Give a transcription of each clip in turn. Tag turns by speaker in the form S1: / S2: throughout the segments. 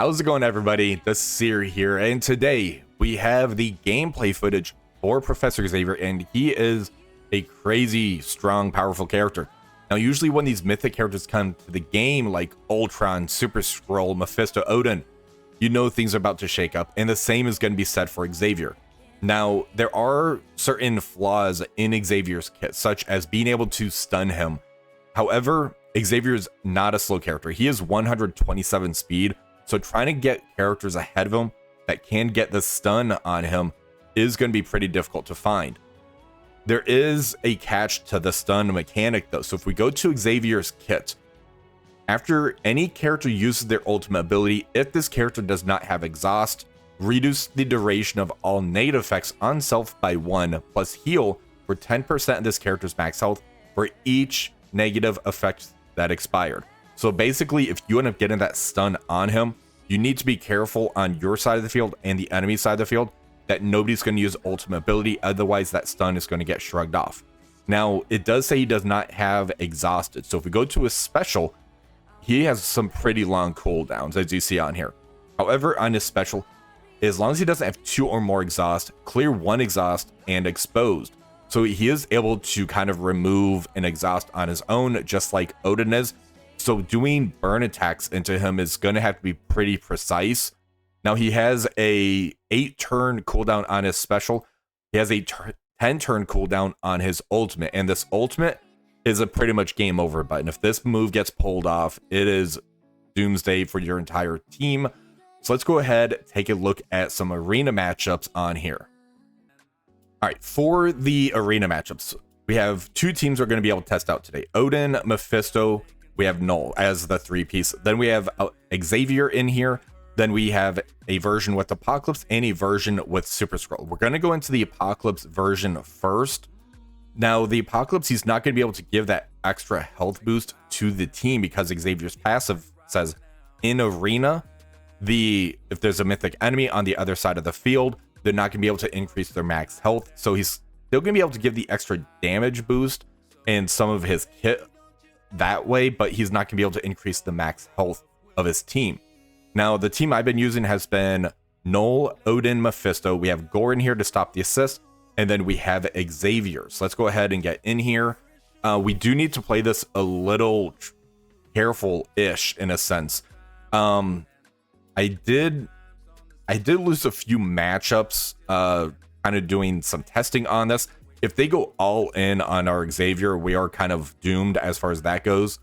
S1: How's it going, everybody? The Seer here, and today we have the gameplay footage for Professor Xavier, and he is a crazy, strong, powerful character. Now, usually when these mythic characters come to the game, like Ultron, Super Skrull, Mephisto, Odin, you know things are about to shake up, and the same is going to be said for Xavier. Now, there are certain flaws in Xavier's kit, such as being able to stun him. However, Xavier is not a slow character. He is 127 speed, so trying to get characters ahead of him that can get the stun on him is going to be pretty difficult to find. There is a catch to the stun mechanic, though. So if we go to Xavier's kit, after any character uses their ultimate ability, if this character does not have exhaust, reduce the duration of all negative effects on self by 1, plus heal for 10% of this character's max health for each negative effect that expired. So basically, if you end up getting that stun on him, you need to be careful on your side of the field and the enemy side of the field that nobody's going to use ultimate ability, otherwise that stun is going to get shrugged off. Now, it does say he does not have exhausted, so if we go to his special, he has some pretty long cooldowns, as you see on here. However, on his special, as long as he doesn't have 2 or more exhaust, clear 1 exhaust, and exposed. So he is able to kind of remove an exhaust on his own, just like Odin is. So doing burn attacks into him is going to have to be pretty precise. Now, he has a 8-turn cooldown on his special. He has a 10-turn cooldown on his ultimate. And this ultimate is a pretty much game over button. If this move gets pulled off, it is doomsday for your entire team. So let's go ahead, take a look at some arena matchups on here. All right, for the arena matchups, we have 2 teams we're going to be able to test out today. Odin, Mephisto, we have Null as the 3-piece. Then we have Xavier in here. Then we have a version with Apocalypse and a version with Super Skrull. We're going to go into the Apocalypse version first. Now, the Apocalypse, he's not going to be able to give that extra health boost to the team because Xavier's passive says in arena, if there's a mythic enemy on the other side of the field, they're not going to be able to increase their max health. So he's still going to be able to give the extra damage boost and some of his kit that way, but he's not going to be able to increase the max health of his team. Now, the team I've been using has been Null, Odin, Mephisto. We have Gore in here to stop the assist, and then we have Xavier. So let's go ahead and get in here. We do need to play this a little careful-ish in a sense. I did lose a few matchups, kind of doing some testing on this. If they go all in on our Xavier, we are kind of doomed as far as that goes.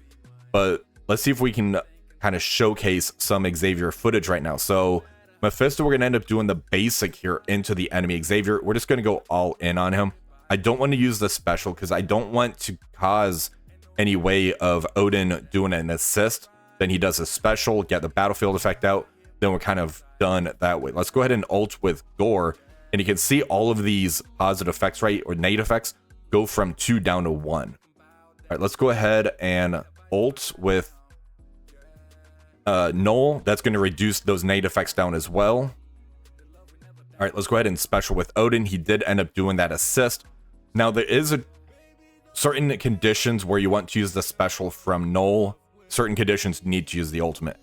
S1: But let's see if we can kind of showcase some Xavier footage right now. So Mephisto, we're going to end up doing the basic here into the enemy Xavier. We're just going to go all in on him. I don't want to use the special because I don't want to cause any way of Odin doing an assist. Then he does a special, get the battlefield effect out. Then we're kind of done that way. Let's go ahead and ult with Gore. And you can see all of these positive effects, right? Or negative effects go from 2 down to 1. All right, let's go ahead and ult with Null. That's going to reduce those negative effects down as well. All right, let's go ahead and special with Odin. He did end up doing that assist. Now, there is a certain conditions where you want to use the special from Null. Certain conditions need to use the ultimate.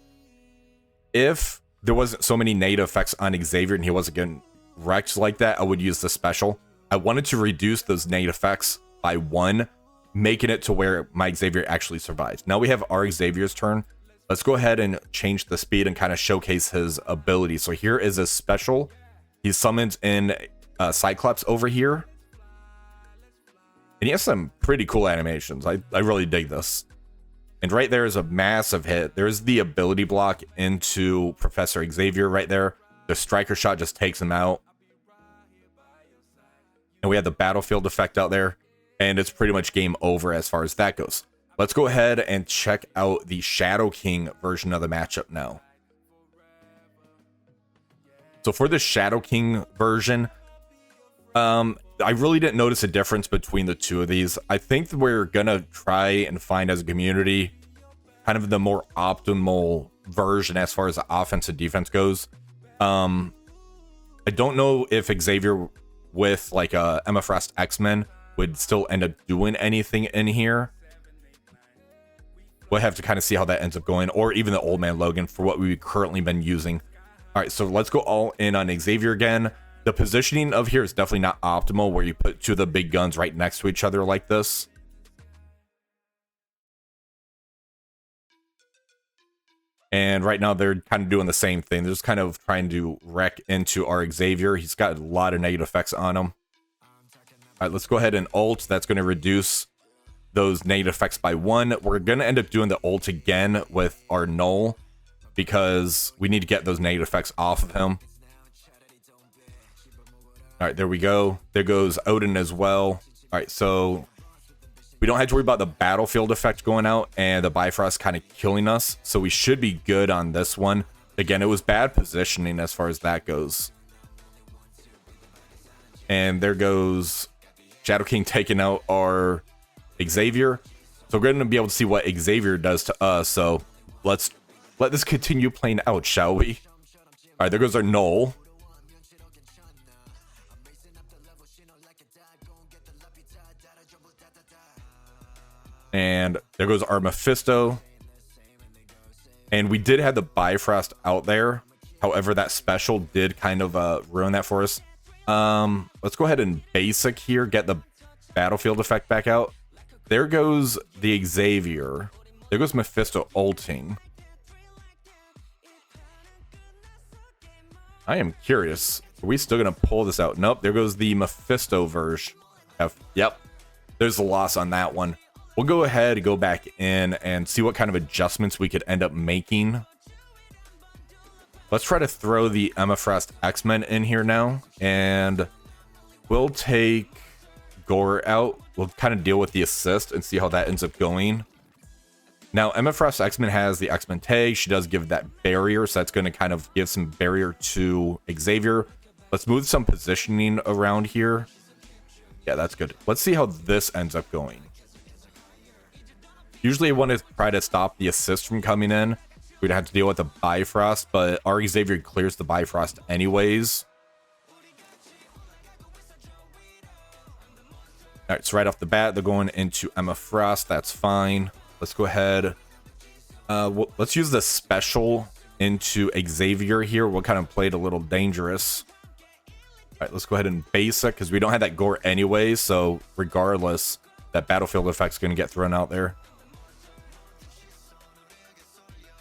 S1: If there wasn't so many negative effects on Xavier and he wasn't getting wrecked like that, I would use the special. I wanted to reduce those negative effects by 1, making it to where my Xavier actually survives. Now we have our Xavier's turn. Let's go ahead and change the speed and kind of showcase his ability. So here is his special. He summons in Cyclops over here. And he has some pretty cool animations. I really dig this. And right there is a massive hit. There's the ability block into Professor Xavier right there. The striker shot just takes him out. And we have the battlefield effect out there. And it's pretty much game over as far as that goes. Let's go ahead and check out the Shadow King version of the matchup now. So for the Shadow King version, I really didn't notice a difference between the 2 of these. I think we're going to try and find as a community kind of the more optimal version as far as the offense and defense goes. I don't know if Xavier with like a Emma Frost X-Men would still end up doing anything in here. we'll have to kind of see how that ends up going, or even the Old Man Logan for what we've currently been using. All right, so let's go all in on Xavier again. The positioning of here is definitely not optimal, where you put two of the big guns right next to each other like this. And right now they're kind of doing the same thing. They're just kind of trying to wreck into our Xavier. He's got a lot of negative effects on him. All right, let's go ahead and ult. That's going to reduce those negative effects by 1. We're going to end up doing the ult again with our null, because we need to get those negative effects off of him. All right, there we go. There goes Odin as well. All right, so we don't have to worry about the battlefield effect going out and the Bifrost kind of killing us, so we should be good on this one. Again, it was bad positioning as far as that goes. And there goes Shadow King taking out our Xavier. So we're going to be able to see what Xavier does to us, so let's let this continue playing out, shall we? All right, there goes our null. And there goes our Mephisto. And we did have the Bifrost out there. However, that special did kind of ruin that for us. Let's go ahead and basic here, get the battlefield effect back out. There goes the Xavier. There goes Mephisto ulting. I am curious. Are we still going to pull this out? Nope. There goes the Mephisto version. Yep. There's a loss on that one. We'll go ahead and go back in and see what kind of adjustments we could end up making. Let's try to throw the MSF X-Men in here now. And we'll take Gore out. We'll kind of deal with the assist and see how that ends up going. Now, MSF X-Men has the X-Men tag. She does give that barrier, so that's going to kind of give some barrier to Xavier. Let's move some positioning around here. Yeah, that's good. Let's see how this ends up going. Usually I want to try to stop the assist from coming in. We'd have to deal with the Bifrost, but our Xavier clears the Bifrost anyways. All right, so right off the bat, they're going into MSF. That's fine. Let's go ahead. Let's use the special into Xavier here. We'll kind of play it a little dangerous. All right, let's go ahead and basic, because we don't have that gore anyway. So regardless, that battlefield effect's going to get thrown out there.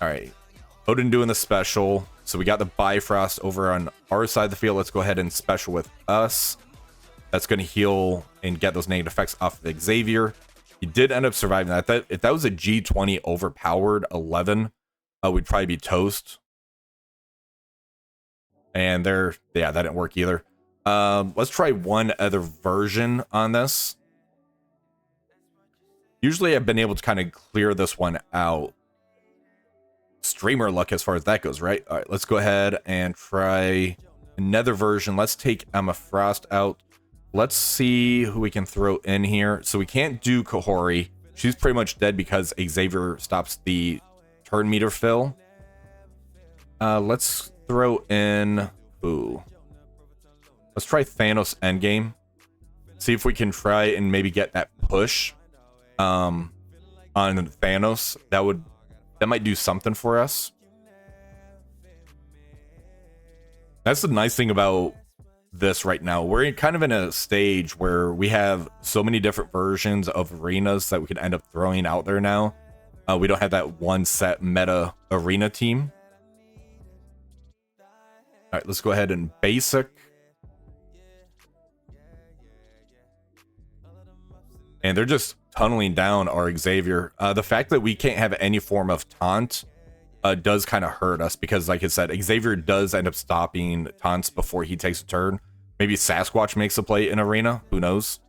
S1: All right, Odin doing the special. So we got the Bifrost over on our side of the field. Let's go ahead and special with us. That's going to heal and get those negative effects off of Xavier. He did end up surviving that. If that was a G20 overpowered 11, we'd probably be toast. And there, yeah, that didn't work either. Let's try one other version on this. Usually I've been able to kind of clear this one out. Streamer luck as far as that goes, right? All right, let's go ahead and try another version. Let's take Emma Frost out. Let's see who we can throw in here. So we can't do Kahori. She's pretty much dead because Xavier stops the turn meter fill. Let's throw in... Ooh. Let's try Thanos Endgame. See if we can try and maybe get that push on Thanos. That might do something for us. That's the nice thing about this right now. We're kind of in a stage where we have so many different versions of arenas that we can end up throwing out there now. We don't have that one set meta arena team. All right, let's go ahead and basic. And they're just tunneling down our Xavier. The fact that we can't have any form of taunt does kind of hurt us because, like I said, Xavier does end up stopping taunts before he takes a turn. Maybe Sasquatch makes a play in arena. Who knows?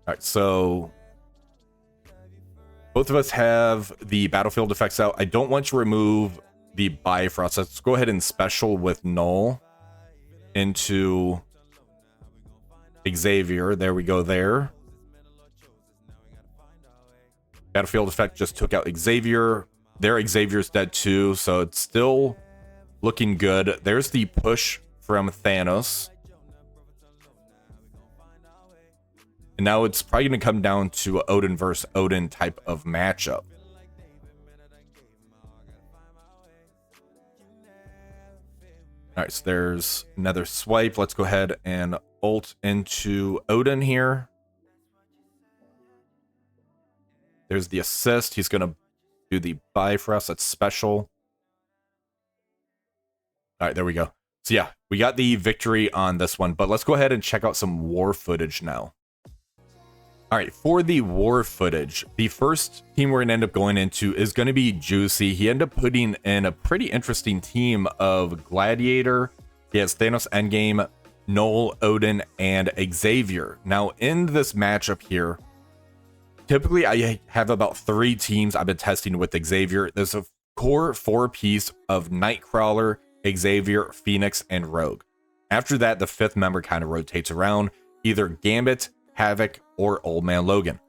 S1: All right, so both of us have the battlefield effects out. I don't want to remove the Bifrost. Let's go ahead and special with Null into Xavier. There we go there. Battlefield effect just took out Xavier. Their Xavier's dead too, so it's still looking good. There's the push from Thanos. And now it's probably going to come down to a Odin versus Odin type of matchup. All right, so there's another swipe. Let's go ahead and ult into Odin here. There's the assist. He's going to do the Bifrost. That's special. All right, there we go. So yeah, we got the victory on this one, but let's go ahead and check out some war footage now. All right, for the war footage, the first team we're going to end up going into is going to be Juicy. He ended up putting in a pretty interesting team of Gladiator. He has Thanos Endgame, Null, Odin, and Xavier. Now, in this matchup here, typically I have about 3 teams I've been testing with Xavier. There's a core 4-piece of Nightcrawler, Xavier, Phoenix, and Rogue. After that, the 5th member kind of rotates around, either Gambit, Havoc, or Old Man Logan.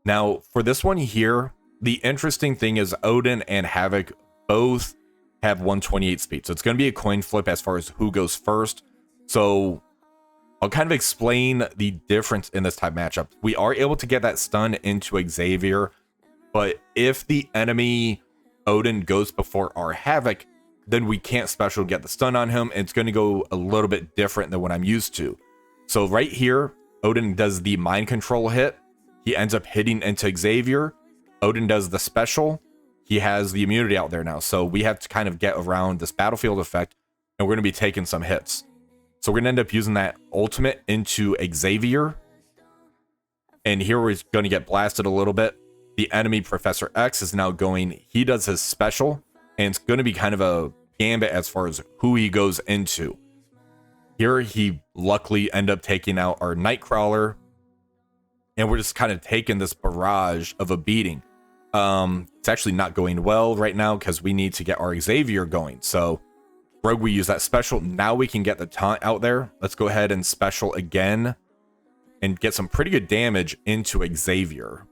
S1: Now, for this one here, the interesting thing is Odin and Havoc both have 128 speed. So it's going to be a coin flip as far as who goes first. So I'll kind of explain the difference in this type matchup. We are able to get that stun into Xavier, but if the enemy Odin goes before our Havoc, then we can't special get the stun on him. It's going to go a little bit different than what I'm used to. So right here, Odin does the mind control hit. He ends up hitting into Xavier. Odin does the special. He has the immunity out there now. So we have to kind of get around this battlefield effect, and we're going to be taking some hits. So we're going to end up using that ultimate into Xavier. And here we're going to get blasted a little bit. The enemy Professor X is now going, he does his special, and it's going to be kind of a gambit as far as who he goes into. Here, he luckily ended up taking out our Nightcrawler, and we're just kind of taking this barrage of a beating. It's actually not going well right now because we need to get our Xavier going. So, Rogue, we use that special. Now we can get the taunt out there. Let's go ahead and special again and get some pretty good damage into Xavier.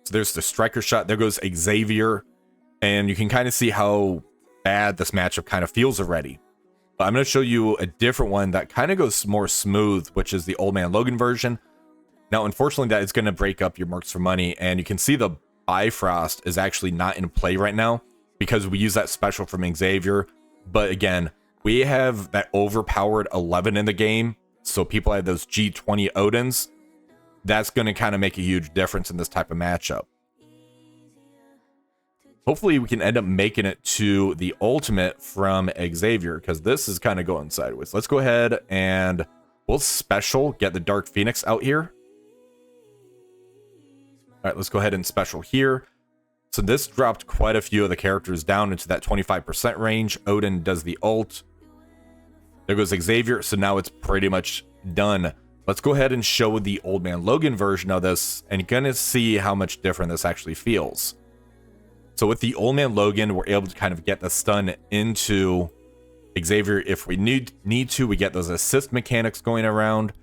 S1: So there's the striker shot. There goes Xavier, and you can kind of see how bad this matchup kind of feels already. But I'm going to show you a different one that kind of goes more smooth, which is the Old Man Logan version. Now, unfortunately, that is going to break up your marks for money, and you can see the Bifrost is actually not in play right now because we use that special from Xavier. But again, we have that overpowered 11 in the game, so people have those G20 Odins. That's going to kind of make a huge difference in this type of matchup. Hopefully we can end up making it to the ultimate from Xavier, because this is kind of going sideways. Let's go ahead and we'll special get the Dark Phoenix out here. All right, let's go ahead and special here. So this dropped quite a few of the characters down into that 25% range. Odin does the ult. There goes Xavier. So now it's pretty much done. Let's go ahead and show the Old Man Logan version of this, and you're going to see how much different this actually feels. So with the Old Man Logan, we're able to kind of get the stun into Xavier if we need to. We get those assist mechanics going around.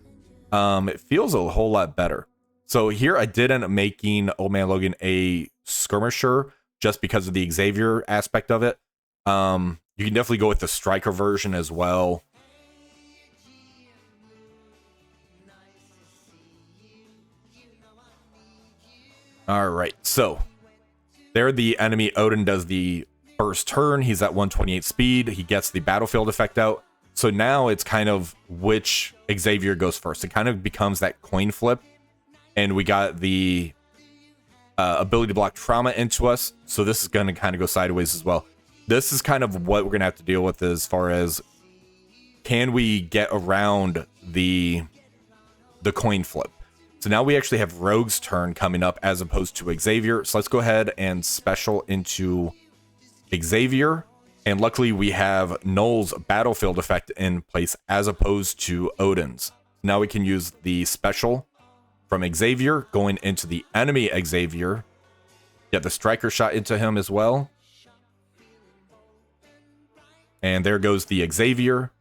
S1: It feels a whole lot better. So here I did end up making Old Man Logan a skirmisher just because of the Xavier aspect of it. You can definitely go with the striker version as well. All right, so there the enemy Odin does the first turn. He's at 128 speed. He gets the battlefield effect out. So now it's kind of which Xavier goes first. It kind of becomes that coin flip. And we got the ability to block trauma into us. So this is going to kind of go sideways as well. This is kind of what we're going to have to deal with as far as can we get around the coin flip. So now we actually have Rogue's turn coming up as opposed to Xavier. So let's go ahead and special into Xavier. And luckily we have Null's battlefield effect in place as opposed to Odin's. Now we can use the special from Xavier going into the enemy Xavier. Get the striker shot into him as well. And there goes the Xavier.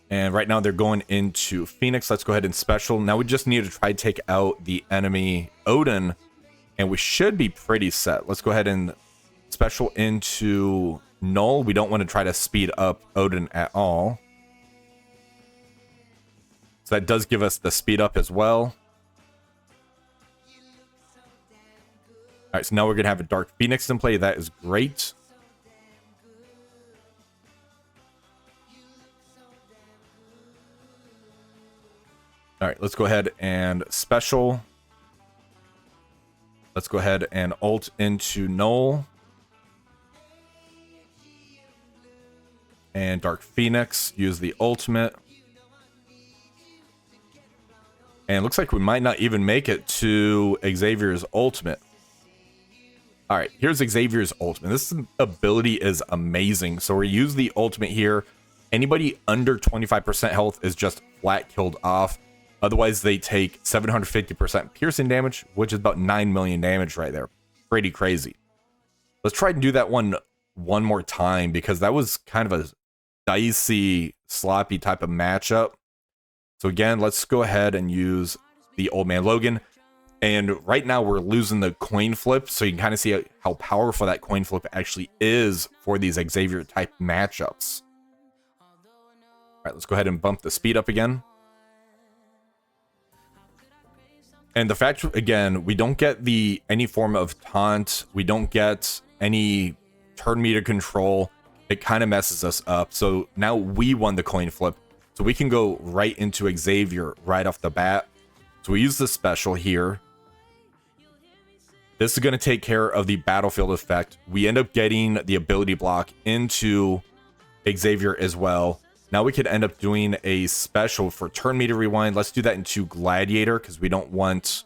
S1: And right now they're going into Phoenix. Let's go ahead and special. Now we just need to try to take out the enemy Odin, and we should be pretty set. Let's go ahead and special into Null. We don't want to try to speed up Odin at all. So that does give us the speed up as well. All right, so now we're going to have a Dark Phoenix in play. That is great. All right, let's go ahead and special. Let's go ahead and ult into Null. And Dark Phoenix, use the ultimate. And it looks like we might not even make it to Xavier's ultimate. All right, here's Xavier's ultimate. This ability is amazing. So we use the ultimate here. Anybody under 25% health is just flat killed off. Otherwise, they take 750% piercing damage, which is about 9 million damage right there. Pretty crazy. Let's try and do that one more time, because that was kind of a dicey, sloppy type of matchup. So again, let's go ahead and use the Old Man Logan. And right now we're losing the coin flip, so you can kind of see how powerful that coin flip actually is for these Xavier type matchups. All right, let's go ahead and bump the speed up again. And the fact, again, we don't get any form of taunt. We don't get any turn meter control. It kind of messes us up. So now we won the coin flip. So we can go right into Xavier right off the bat. So we use the special here. This is going to take care of the battlefield effect. We end up getting the ability block into Xavier as well. Now we could end up doing a special for turn meter rewind. Let's do that into Gladiator, because we don't want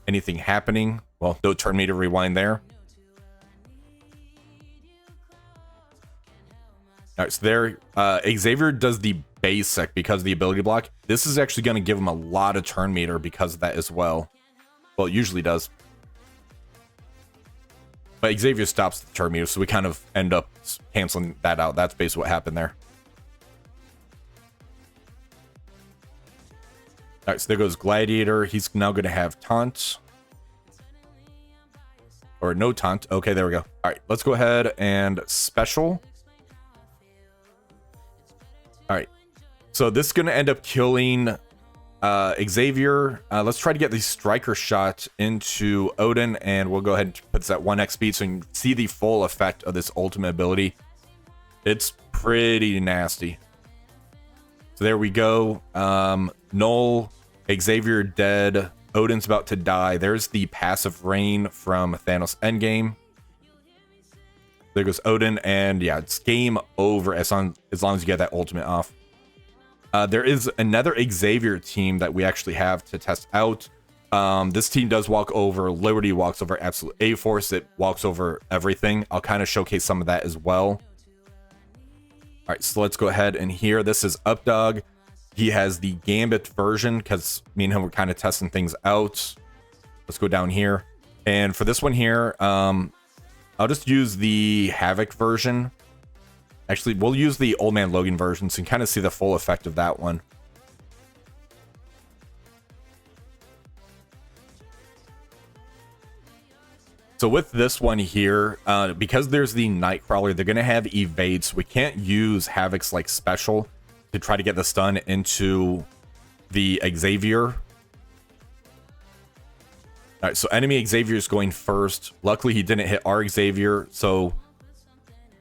S1: anything happening. Well, no turn meter rewind there. All right, so there, Xavier does the basic because of the ability block. This is actually going to give him a lot of turn meter because of that as well. Well, it usually does. But Xavier stops the turn meter, so we kind of end up canceling that out. That's basically what happened there. All right, so there goes Gladiator. He's now going to have taunt. Or no taunt. Okay, there we go. All right, let's go ahead and special. All right, so this is going to end up killing Xavier. Let's try to get the striker shot into Odin, and we'll go ahead and put this at 1x speed so you can see the full effect of this ultimate ability. It's pretty nasty. So there we go. Null, Xavier dead. Odin's about to die. There's the passive rain from Thanos Endgame. There goes Odin, and yeah, it's game over as long as you get that ultimate off. There is another Xavier team that we actually have to test out. This team does walk over. Liberty walks over Absolute A-Force. It walks over everything. I'll kind of showcase some of that as well. All right, so let's go ahead and here. This is Updog. He has the Gambit version because me and him were kind of testing things out. Let's go down here. And for this one here, I'll just use the Havoc version. Actually, we'll use the Old Man Logan version so you can kind of see the full effect of that one. So with this one here, because there's the Nightcrawler, they're going to have evade, so we can't use Havoc's like special to try to get the stun into the Xavier. All right, so enemy Xavier is going first. Luckily, he didn't hit our Xavier, so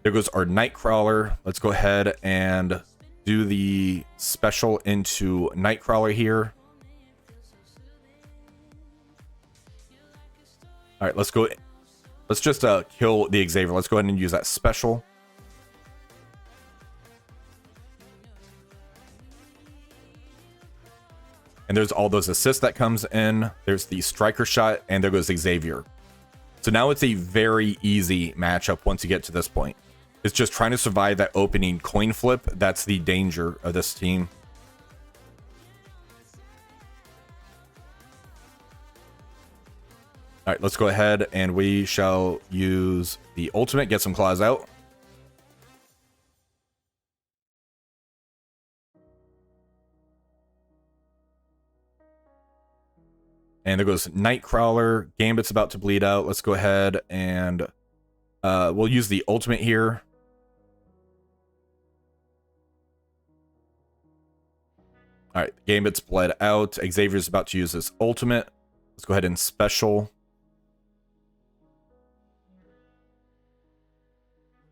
S1: there goes our Nightcrawler. Let's go ahead and do the special into Nightcrawler here. All right, let's go. Let's just kill the Xavier. Let's go ahead and use that special. And there's all those assists that comes in. There's the striker shot, and there goes Xavier. So now it's a very easy matchup once you get to this point. It's just trying to survive that opening coin flip. That's the danger of this team. All right, let's go ahead and we shall use the ultimate, get some claws out. And there goes Nightcrawler. Gambit's about to bleed out. Let's go ahead and We'll use the ultimate here. All right, Gambit's bled out. Xavier's about to use his ultimate. Let's go ahead and special.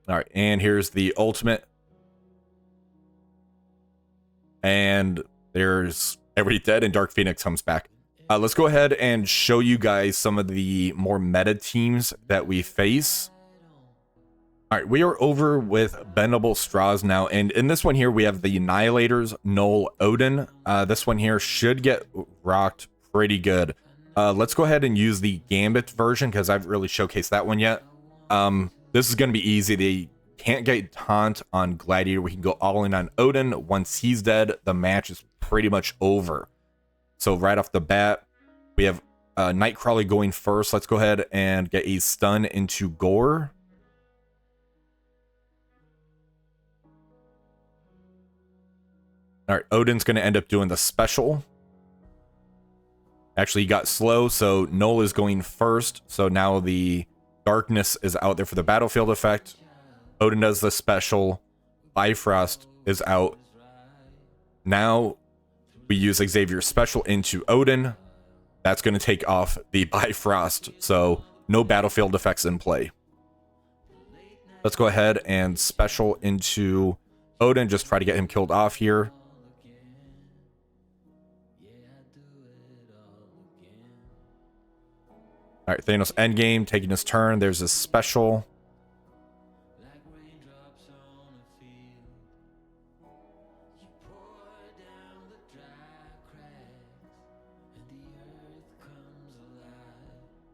S1: All right, and here's the ultimate. And there's everybody dead, and Dark Phoenix comes back. Let's go ahead and show you guys some of the more meta teams that we face. All right, we are over with Bendable Straws now, and in this one here, we have the Annihilators, Null, Odin. This one here should get rocked pretty good. Let's go ahead and use the Gambit version, because I haven't really showcased that one yet. This is going to be easy. They can't get taunt on Gladiator. We can go all in on Odin. Once he's dead, the match is pretty much over. So right off the bat, we have Nightcrawler going first. Let's go ahead and get a stun into Gore. All right, Odin's going to end up doing the special. Actually, he got slow, so Null is going first. So now the darkness is out there for the battlefield effect. Odin does the special. Bifrost is out. Now we use Xavier's special into Odin. That's going to take off the Bifrost, so no battlefield effects in play. Let's go ahead and special into Odin. Just try to get him killed off here. All right, Thanos endgame, taking his turn. There's a special.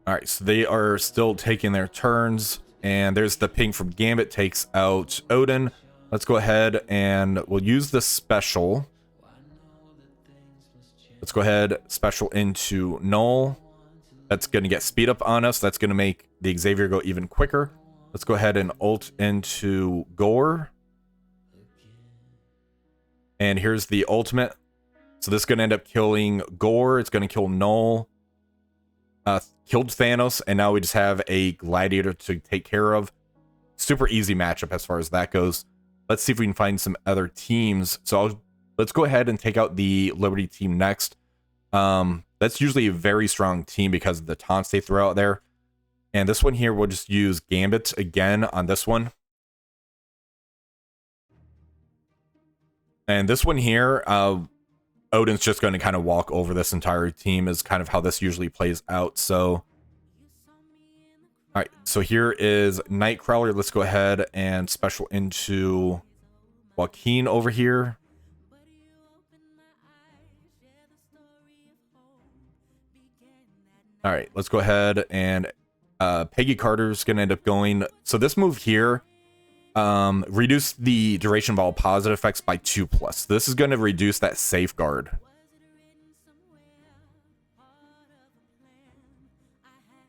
S1: All right, so they are still taking their turns, and there's the ping from Gambit, takes out Odin. Let's go ahead and we'll use the special. Let's go ahead, special into Null. That's going to get speed up on us. That's going to make the Xavier go even quicker. Let's go ahead and ult into Gore. And here's the ultimate. So this is going to end up killing Gore. It's going to kill Null. Killed Thanos, and now we just have a Gladiator to take care of. Super easy matchup as far as that goes. Let's see if we can find some other teams. So let's go ahead and take out the Liberty team next. That's usually a very strong team because of the taunts they throw out there. And this one here, we'll just use Gambit again on this one. And this one here, Odin's just going to kind of walk over this entire team is kind of how this usually plays out. So, all right, so here is Nightcrawler. Let's go ahead and special into Joaquin over here. All right, let's go ahead and Peggy Carter's going to end up going. So this move here, reduce the duration of all positive effects by 2+. This is going to reduce that safeguard.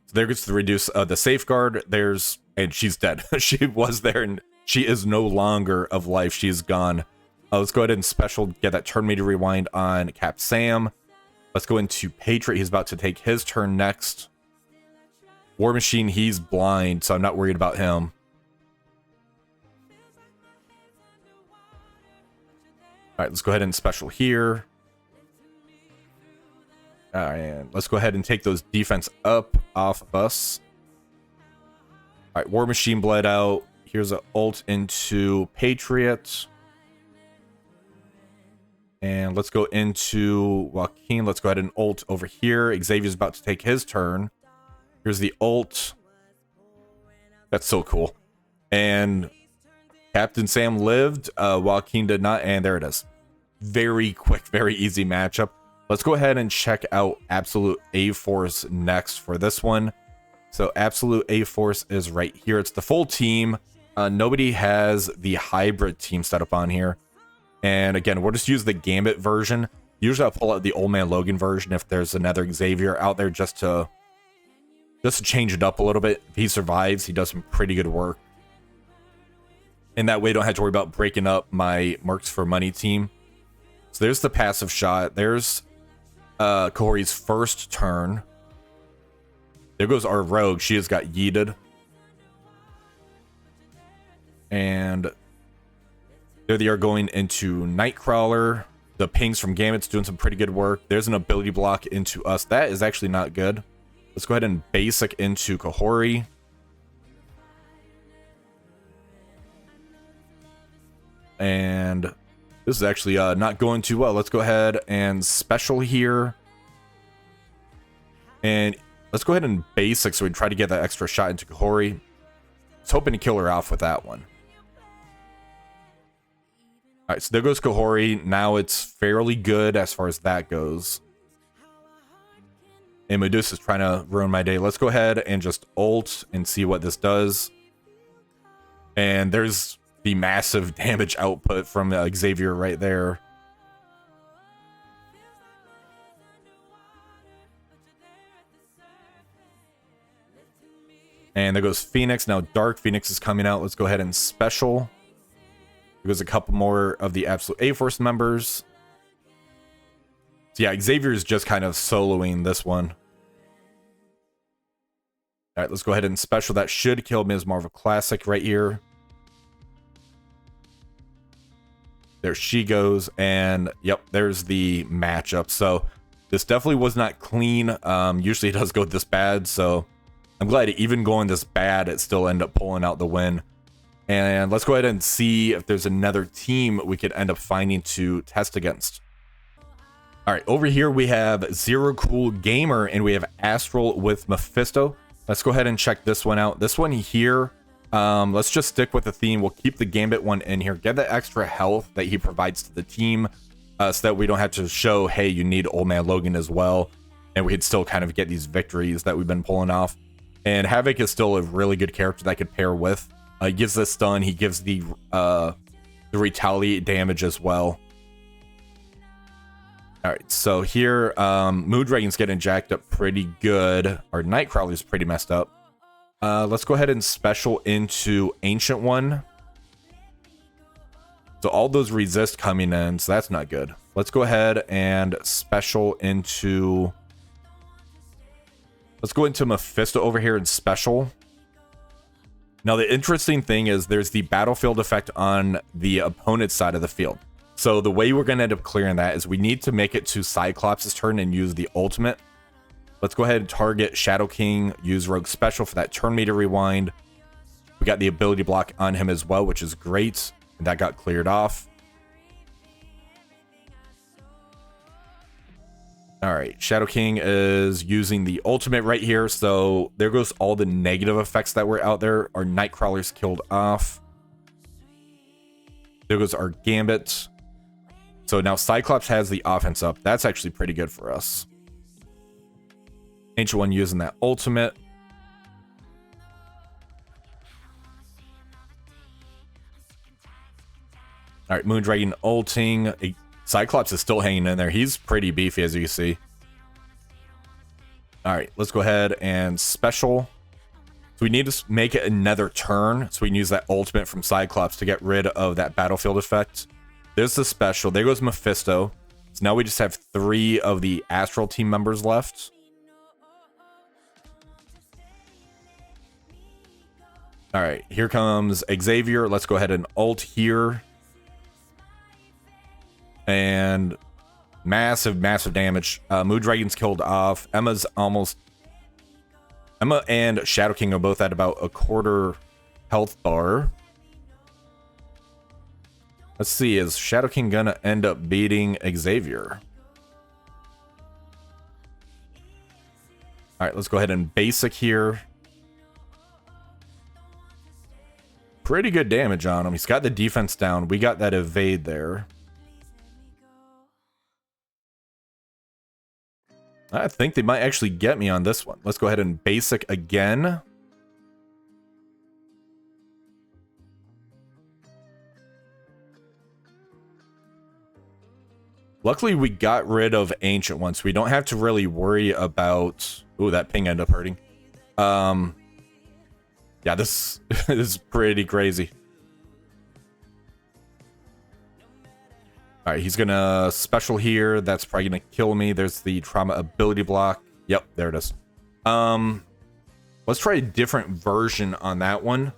S1: So there gets to reduce the safeguard. And she's dead. She was there and she is no longer of life. She's gone. Let's go ahead and special get that turn meter rewind on Cap Sam. Let's go into Patriot. He's about to take his turn next. War Machine, he's blind, so I'm not worried about him. All right, let's go ahead and special here. And let's go ahead and take those defense up off of us. All right, War Machine bled out. Here's an ult into Patriot. And let's go into Joaquin. Let's go ahead and ult over here. Xavier's about to take his turn. Here's the ult. That's so cool. And Captain Sam lived. Joaquin did not. And there it is. Very quick, very easy matchup. Let's go ahead and check out Absolute A-Force next for this one. So Absolute A-Force is right here. It's the full team. Nobody has the hybrid team set up on here. And again, we'll just use the Gambit version. Usually I'll pull out the Old Man Logan version if there's another Xavier out there just to change it up a little bit. If he survives, he does some pretty good work. And that way I don't have to worry about breaking up my Mercs for Money team. So there's the passive shot. There's Corey's first turn. There goes our rogue. She has got yeeted. And there they are going into Nightcrawler. The pings from Gambit's doing some pretty good work. There's an ability block into us. That is actually not good. Let's go ahead and basic into Kahori. And this is actually not going too well. Let's go ahead and special here. And let's go ahead and basic so we try to get that extra shot into Kahori. I was hoping to kill her off with that one. Alright, so there goes Kahori. Now it's fairly good as far as that goes. And Medusa's trying to ruin my day. Let's go ahead and just ult and see what this does. And there's the massive damage output from Xavier right there. And there goes Phoenix. Now Dark Phoenix is coming out. Let's go ahead and special. There's a couple more of the Absolute A-Force members. So yeah, Xavier is just kind of soloing this one. All right, let's go ahead and special. That should kill Ms. Marvel Classic right here. There she goes. And yep, there's the matchup. So this definitely was not clean. Usually it does go this bad. So I'm glad even going this bad, it still ended up pulling out the win. And let's go ahead and see if there's another team we could end up finding to test against. All right, over here we have Zero Cool Gamer and we have Astral with Mephisto. Let's go ahead and check this one out. This one here, let's just stick with the theme. We'll keep the Gambit one in here. Get the extra health that he provides to the team so that we don't have to show, hey, you need Old Man Logan as well. And we could still kind of get these victories that we've been pulling off. And Havoc is still a really good character that I could pair with. He gives the stun. He gives the retaliate damage as well. All right, so here, Moondragon's getting jacked up pretty good. Our Nightcrawler's pretty messed up. Let's go ahead and special into Ancient One. So all those resist coming in, so that's not good. Let's go ahead and special into... Let's go into Mephisto over here and special. Now, the interesting thing is there's the battlefield effect on the opponent's side of the field. So the way we're going to end up clearing that is we need to make it to Cyclops' turn and use the ultimate. Let's go ahead and target Shadow King, use Rogue Special for that turn meter rewind. We got the ability block on him as well, which is great. And that got cleared off. All right, Shadow King is using the ultimate right here. So there goes all the negative effects that were out there. Our Nightcrawler's killed off. There goes our Gambit. So now Cyclops has the offense up. That's actually pretty good for us. Ancient One using that ultimate. All right, Moondragon ulting. Cyclops is still hanging in there. He's pretty beefy, as you can see. All right, let's go ahead and special. So we need to make it another turn so we can use that ultimate from Cyclops to get rid of that battlefield effect. There's the special. There goes Mephisto. So now we just have 3 of the Astral team members left. All right, here comes Xavier. Let's go ahead and ult here. And massive damage. Moondragon's killed off. Emma and Shadow King are both at about a quarter health bar. Let's see, is Shadow King gonna end up beating Xavier? All right, let's go ahead and basic here. Pretty good damage on him. He's got the defense down. We got that evade there. I think they might actually get me on this one. Let's go ahead and basic again. Luckily, we got rid of Ancient One, so we don't have to really worry about... Ooh, that ping ended up hurting. Yeah, this is pretty crazy. All right, he's gonna special here. That's probably gonna kill me. There's the trauma ability block. Yep, there it is. Let's try a different version on that one.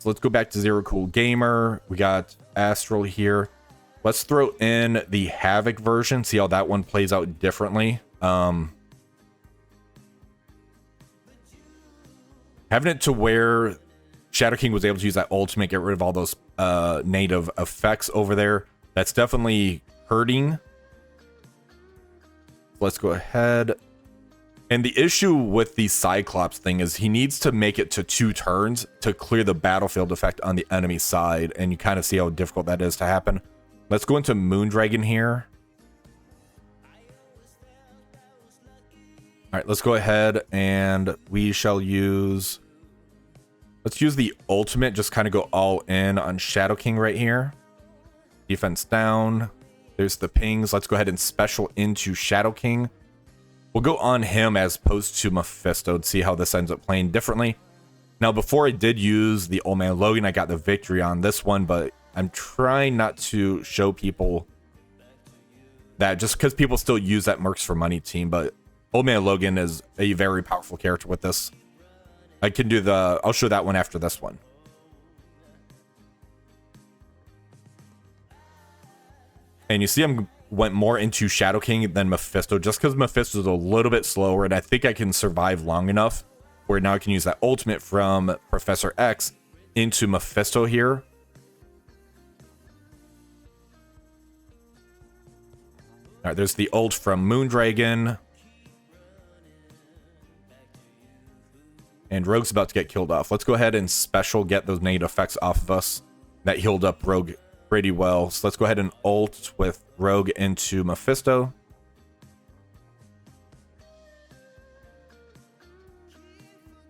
S1: So let's go back to Zero Cool Gamer. We got Astral here. Let's throw in the Havoc version, see how that one plays out differently. Having it to where Shadow King was able to use that ultimate, get rid of all those native effects over there. That's definitely hurting. Let's go ahead. And the issue with the Cyclops thing is he needs to make it to 2 turns to clear the battlefield effect on the enemy side. And you kind of see how difficult that is to happen. Let's go into Moondragon here. All right, let's go ahead and we shall use... Let's use the ultimate, just kind of go all in on Shadow King right here. Defense down. There's the pings. Let's go ahead and special into Shadow King. We'll go on him as opposed to Mephisto to see how this ends up playing differently. Now, before I did use the Old Man Logan, I got the victory on this one, but I'm trying not to show people that just because people still use that Mercs for Money team, but Old Man Logan is a very powerful character with this. I can do the... I'll show that one after this one. And you see him went more into Shadow King than Mephisto, just because Mephisto's a little bit slower, and I think I can survive long enough where now I can use that ultimate from Professor X into Mephisto here. All right, there's the ult from Moondragon. And Rogue's about to get killed off. Let's go ahead and special get those negative effects off of us. That healed up Rogue pretty well. So let's go ahead and ult with Rogue into Mephisto.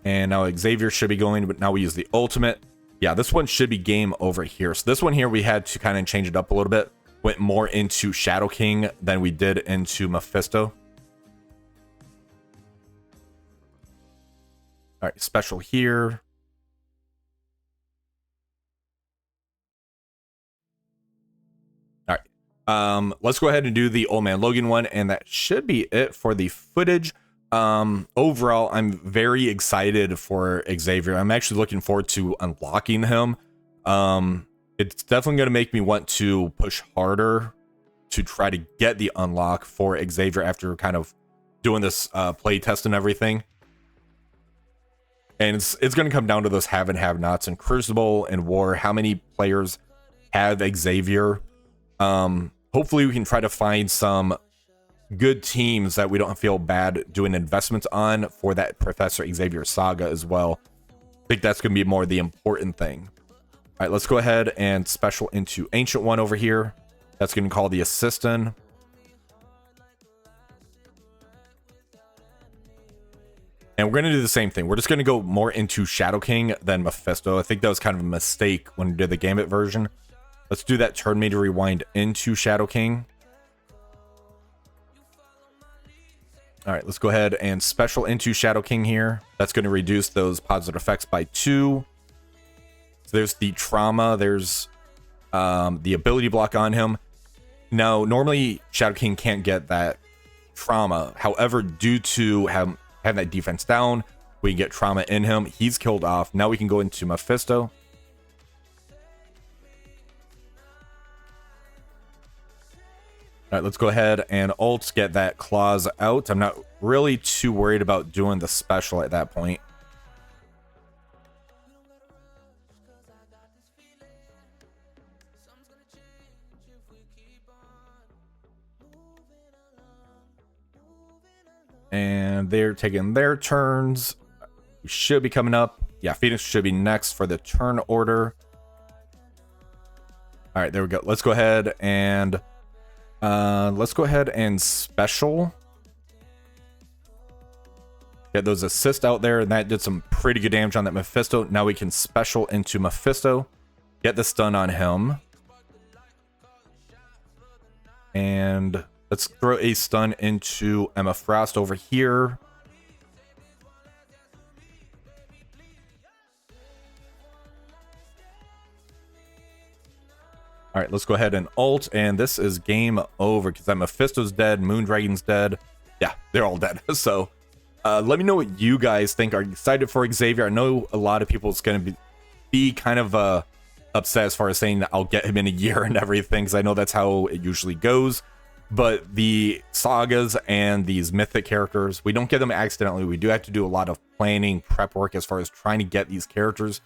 S1: And now Xavier should be going, but now we use the ultimate. Yeah, this one should be game over here. So this one here, we had to kind of change it up a little bit. Went more into Shadow King than we did into Mephisto. All right, special here. All right, let's go ahead and do the Old Man Logan one, and that should be it for the footage. Overall, I'm very excited for Xavier. I'm actually looking forward to unlocking him. It's definitely going to make me want to push harder to try to get the unlock for Xavier after kind of doing this play test and everything. And it's going to come down to those have and have-nots in Crucible and War. How many players have Xavier? Hopefully we can try to find some good teams that we don't feel bad doing investments on for that Professor Xavier saga as well. I think that's going to be more the important thing. All right, let's go ahead and special into Ancient One over here. That's going to call the Assistant. And we're going to do the same thing. We're just going to go more into Shadow King than Mephisto. I think that was kind of a mistake when we did the Gambit version. Let's do that Turn Meter Rewind into Shadow King. All right, let's go ahead and special into Shadow King here. That's going to reduce those positive effects by 2. So there's the trauma. There's the ability block on him. Now, normally Shadow King can't get that trauma. However, due to having that defense down, we can get trauma in him. He's killed off. Now we can go into Mephisto. All right, let's go ahead and ult, get that claws out. I'm not really too worried about doing the special at that point. And they're taking their turns. We should be coming up. Yeah, Phoenix should be next for the turn order. All right, there we go. Let's go ahead and special. Get those assists out there, and that did some pretty good damage on that Mephisto. Now we can special into Mephisto. Get the stun on him. And let's throw a stun into Emma Frost over here. All right, let's go ahead and ult, and this is game over because that Mephisto's dead, Moondragon's dead. Yeah, they're all dead. So let me know what you guys think. Are you excited for Xavier? I know a lot of people is going to be be kind of upset as far as saying that I'll get him in a year and everything, because I know that's how it usually goes. But the sagas and these mythic characters, we don't get them accidentally. We do have to do a lot of planning, prep work as far as trying to get these characters.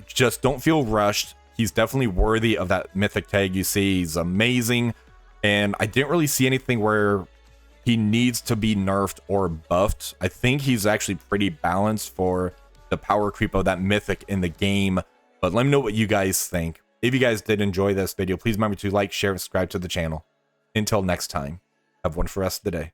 S1: Just don't feel rushed. He's definitely worthy of that mythic tag. You see, he's amazing. And I didn't really see anything where he needs to be nerfed or buffed. I think he's actually pretty balanced for the power creep of that mythic in the game. But let me know what you guys think. If you guys did enjoy this video, please remember to like, share, and subscribe to the channel. Until next time, have one for the rest of the day.